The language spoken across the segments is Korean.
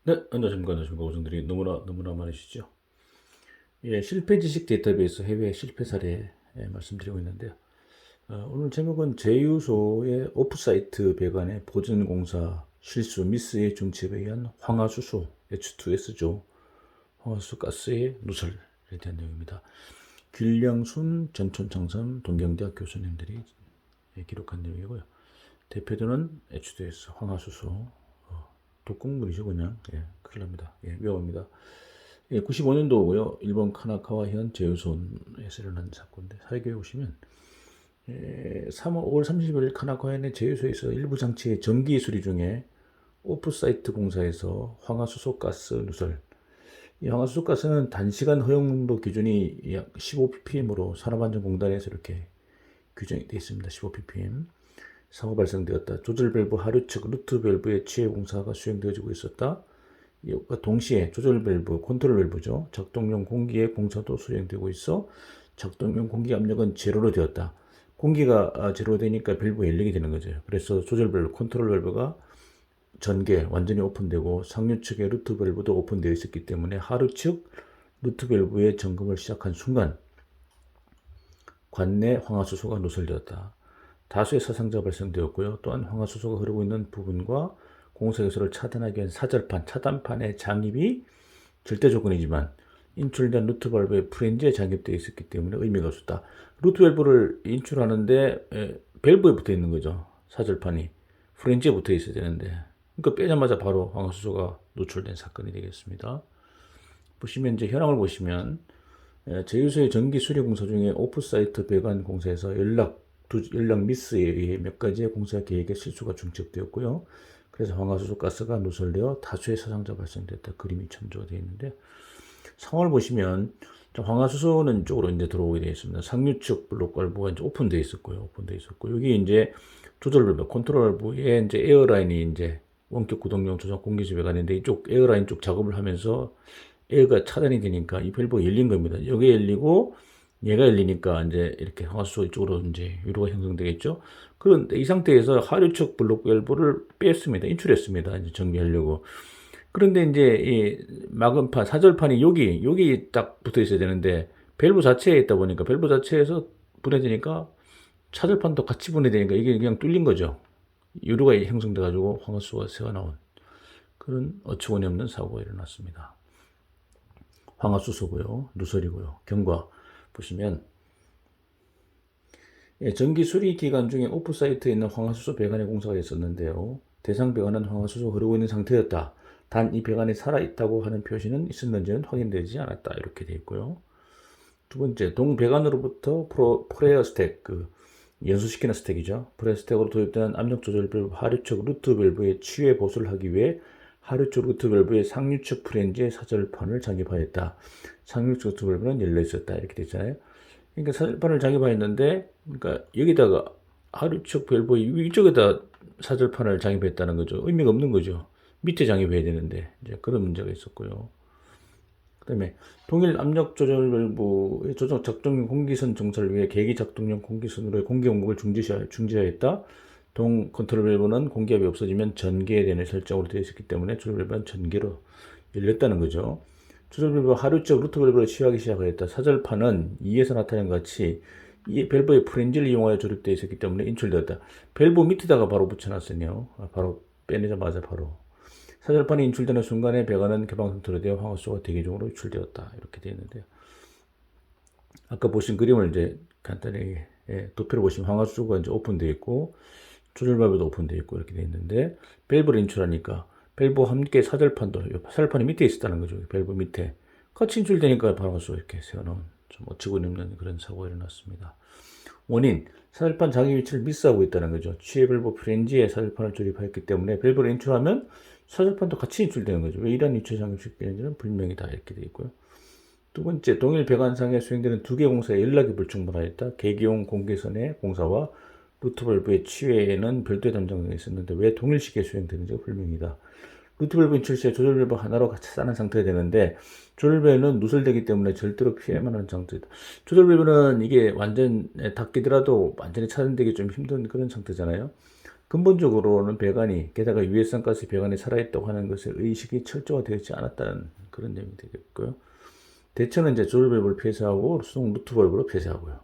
네, 안녕하십니까. 오성들이 너무나 많으시죠. 예, 실패 지식 데이터베이스 해외 실패 사례 말씀드리고 있는데요. 오늘 제목은 제휴소의 오프사이트 배관의 보존공사 실수 미스의 중첩에 의한 황화수소 H2S죠. 황화수소 가스의 누설에 대한 내용입니다. 길량순 전촌창선 동경대학 교수님들이 기록한 내용이고요. 대표되는 H2S 황화수소 독극물이죠 그냥. 예, 큰일 납니다. 예, 위험합니다. 예, 95년도고요. 일본 카나카와 현 제휴손에서 일어난 사건인데 사회교에 보시면 3월 5월 30일 카나카현의 제휴소에서 일부 장치의 정기 수리 중에 오프사이트 공사에서 황화수소 가스 누설. 이 황화수소 가스는 단시간 허용濃도 기준이 약 15ppm으로 산업안전공단에서 이렇게 규정이 되어 있습니다. 15ppm. 사고 발생되었다. 조절 밸브 하류 측 루트 밸브의 취해 공사가 수행되어지고 있었다. 이와 동시에 조절 밸브, 컨트롤 밸브죠. 작동용 공기의 공사도 수행되고 있어 작동용 공기 압력은 제로로 되었다. 공기가 제로 되니까 밸브가 열리게 되는 거죠. 그래서 조절 밸브, 컨트롤 밸브가 전개, 완전히 오픈되고 상류 측의 루트 밸브도 오픈되어 있었기 때문에 하류 측 루트 밸브의 점검을 시작한 순간 관내 황화수소가 누설되었다. 다수의 사상자가 발생되었고요. 또한 황화수소가 흐르고 있는 부분과 공사기술을 차단하기 위한 사절판, 차단판의 장입이 절대 조건이지만 인출된 루트 밸브의 프렌즈에 장입되어 있었기 때문에 의미가 없었다. 루트 밸브를 인출하는데 밸브에 붙어 있는 거죠. 사절판이. 프렌즈에 붙어 있어야 되는데. 그러니까 빼자마자 바로 황화수소가 노출된 사건이 되겠습니다. 보시면 이제 현황을 보시면 제휴소의 전기 수리 공사 중에 오프사이트 배관 공사에서 연락 미스에 의해 몇 가지의 공사 계획에 실수가 중첩되었고요. 그래서 황화수소 가스가 누설되어 다수의 사상자 발생됐다. 그림이 첨부가 되어 있는데 상황을 보시면 황화수소는 이쪽으로 이제 들어오게 되어 있습니다. 상류측 블록 밸브가 이제 오픈되어 있었고요. 여기 이제 조절 밸브, 컨트롤 밸브에 이제 에어라인이 이제 원격 구동용 조작 공기수 배관인데 이쪽 에어라인 쪽 작업을 하면서 에어가 차단이 되니까 이 밸브가 열린 겁니다. 여기 열리고 얘가 열리니까 이제 이렇게 황화수소 이쪽으로 이제 유로가 형성되겠죠. 그런데 이 상태에서 하류측 블록 밸브를 뺐습니다. 인출했습니다. 이제 정비하려고. 그런데 이제 이 막음판, 사절판이 여기 딱 붙어 있어야 되는데 밸브 자체에 있다 보니까 밸브 자체에서 분해되니까 차절판도 같이 분해되니까 이게 그냥 뚫린 거죠. 유로가 형성돼가지고 황화수소가 새어나온 그런 어처구니 없는 사고가 일어났습니다. 황화수소고요. 누설이고요. 경과 보시면 전기 수리 기간 중에 오프사이트에 있는 황화수소 배관의 공사가 있었는데요. 대상 배관은 황화수소 흐르고 있는 상태였다. 단 이 배관이 살아있다고 하는 표시는 있었는지는 확인되지 않았다. 이렇게 되어 있고요. 두 번째, 동 배관으로부터 프레어 스택, 연소시키는 스택이죠. 프레어 스택으로 도입된 압력 조절 밸브 하류측 루트 밸브의 취해 보수를 하기 위해 하류측 루트 밸브의 상류측 프렌즈에 사절판을 장입하였다. 상류측 루트 밸브는 열려 있었다. 이렇게 되어 있잖아요. 그러니까 사절판을 장입하였는데, 그러니까 여기다가 하류측 밸브 위쪽에다 사절판을 장입했다는 거죠. 의미가 없는 거죠. 밑에 장입해야 되는데 이제 그런 문제가 있었고요. 그다음에 동일 압력 조절 밸브의 조정 작동용 공기선 정찰을 위해 계기 작동용 공기선으로의 공기 공급을 중지하였다. 동 컨트롤 밸브는 공기압이 없어지면 전개되는 설정으로 되어 있었기 때문에 조절 밸브는 전개로 열렸다는 거죠. 조절 밸브 하류적 루트 밸브를 취하기 시작하였다. 사절판은 2에서 나타낸 것 같이 이 밸브의 프렌즈를 이용하여 조립되어 있었기 때문에 인출되었다. 밸브 밑에다가 바로 붙여놨으네요. 바로 빼내자마자 바로. 사절판이 인출되는 순간에 배관은 개방 상태로 되어 황화수소가 대기중으로 유출되었다. 이렇게 되어 있는데요. 아까 보신 그림을 이제 간단히 도표로 보시면 황화수소가 이제 오픈되어 있고 조절 밸브도 오픈되어 있고 이렇게 되어 있는데 밸브를 인출하니까 밸브와 함께 사절판이 밑에 있었다는 거죠. 밸브 밑에 같이 인출되니까 황화수소가 이렇게 새어나온 좀 어처구니 없는 그런 사고가 일어났습니다. 원인, 사절판 장애 위치를 미스하고 있다는 거죠. 취해 밸브 프렌즈에 사절판을 조립하였기 때문에 밸브를 인출하면 사절판도 같이 인출되는 거죠. 왜 이러한 위치 장애식 되는지는 불명이다. 이렇게 되어 있고요. 두 번째, 동일 배관상에 수행되는 두 개 공사의 연락이 불충분하였다. 계기용 공개선의 공사와 루트 밸브의 취해에는 별도의 담당자가 있었는데 왜 동일 시기에 수행되는지가 불명이다. 루트 밸브 인출 시에 조절 밸브 하나로 같이 싸는 상태가 되는데 조절 밸브는 누설되기 때문에 절대로 피해야만 하는 상태다. 조절 밸브는 이게 완전 닫히더라도 완전히 차단되기 좀 힘든 그런 상태잖아요. 근본적으로는 배관이, 게다가 유해산가스 배관이 살아있다고 하는 것의 의식이 철저가 되지 않았다는 그런 점이 되겠고요. 대처는 이제 조절 밸브를 폐쇄하고 수동 루트 밸브로 폐쇄하고요.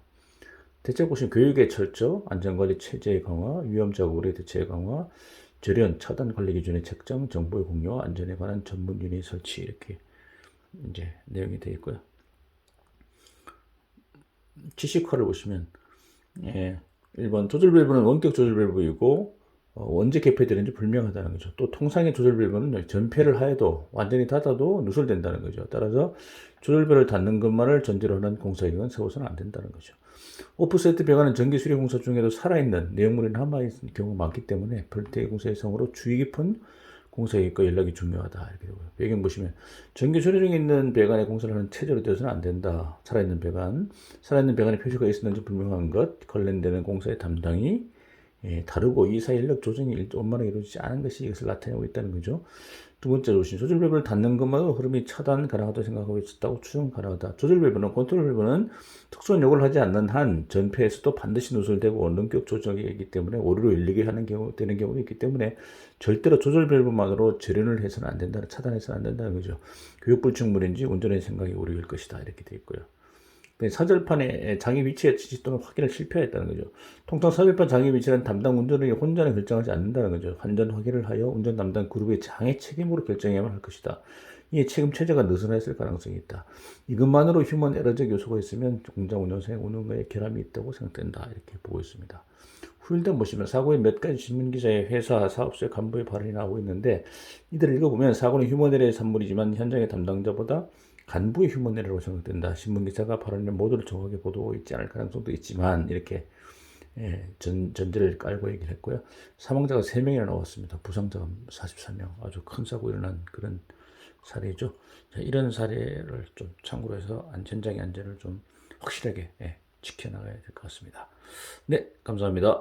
대책 보시면 교육의 철저, 안전관리 체제의 강화, 위험 자국의 대체 강화, 절연, 차단 관리 기준의 책정, 정보의 공유와 안전에 관한 전문 유닛 설치 이렇게 이제 내용이 되어 있고요. 지식화를 보시면 1번 조절 밸브는 원격 조절 밸브이고 언제 개폐되는지 불명하다는 거죠. 또 통상의 조절 밸브는 전폐를 하여도 완전히 닫아도 누설된다는 거죠. 따라서 조절 밸브를 닫는 것만을 전제로 하는 공사기간 세워서는 안 된다는 거죠. 오프사이트 배관은 전기 수리 공사 중에도 살아있는 내용물이 남아있는 경우가 많기 때문에 별도의 공사의 성으로 주의 깊은 공사기획과 연락이 중요하다. 이렇게 되고요. 배경 보시면 전기 수리 중에 있는 배관에 공사를 하는 체제로 되어서는 안 된다. 살아있는 배관, 살아있는 배관에 표시가 있었는지 불명한 것, 관련되는 공사의 담당이 다르고 이 사이 인력 조정이 원만하게 이루어지지 않은 것이 이것을 나타내고 있다는 거죠. 두 번째 조심, 조절 밸브를 닫는 것만으로 흐름이 차단 가능하다고 생각하고 있었다고 추정 가능하다. 조절 밸브는 컨트롤 밸브는 특수한 요구를 하지 않는 한 전폐에서도 반드시 누설되고 원론격 조정이 있기 때문에 오류로 열리게 하는 경우 되는 경우도 있기 때문에 절대로 조절 밸브만으로 절연을 해서는 안 된다, 차단해서는 안 된다는 거죠. 교육 불충분인지 운전의 생각이 오류일 것이다 이렇게 되어 있고요. 사절판의 장애 위치의 지시 또는 확인을 실패했다는 거죠. 통상 사절판 장애 위치는 담당 운전원이 혼자는 결정하지 않는다는 거죠. 환전 확인을 하여 운전 담당 그룹의 장애 책임으로 결정해야만 할 것이다. 이에 책임 체제가 느슨했을 가능성이 있다. 이것만으로 휴먼 에러적 요소가 있으면 공장 운영사의 운영과의 결함이 있다고 생각된다. 이렇게 보고 있습니다. 후일담 보시면 사고의 몇 가지 신문기자의 회사, 사업소의 간부의 발언이 나오고 있는데 이들을 읽어보면 사고는 휴먼 에러의 산물이지만 현장의 담당자보다 간부의 휴먼 에러로 생각된다. 신문기자가 발언을 모두를 정확하게 보도하고 있지 않을 가능성도 있지만 이렇게 전제를 깔고 얘기를 했고요. 사망자가 3명이나 나왔습니다. 부상자가 43명. 아주 큰 사고 일어난 그런 사례죠. 자, 이런 사례를 좀 참고로 해서 현장의 안전을 좀 확실하게 지켜나가야 될 것 같습니다. 네, 감사합니다.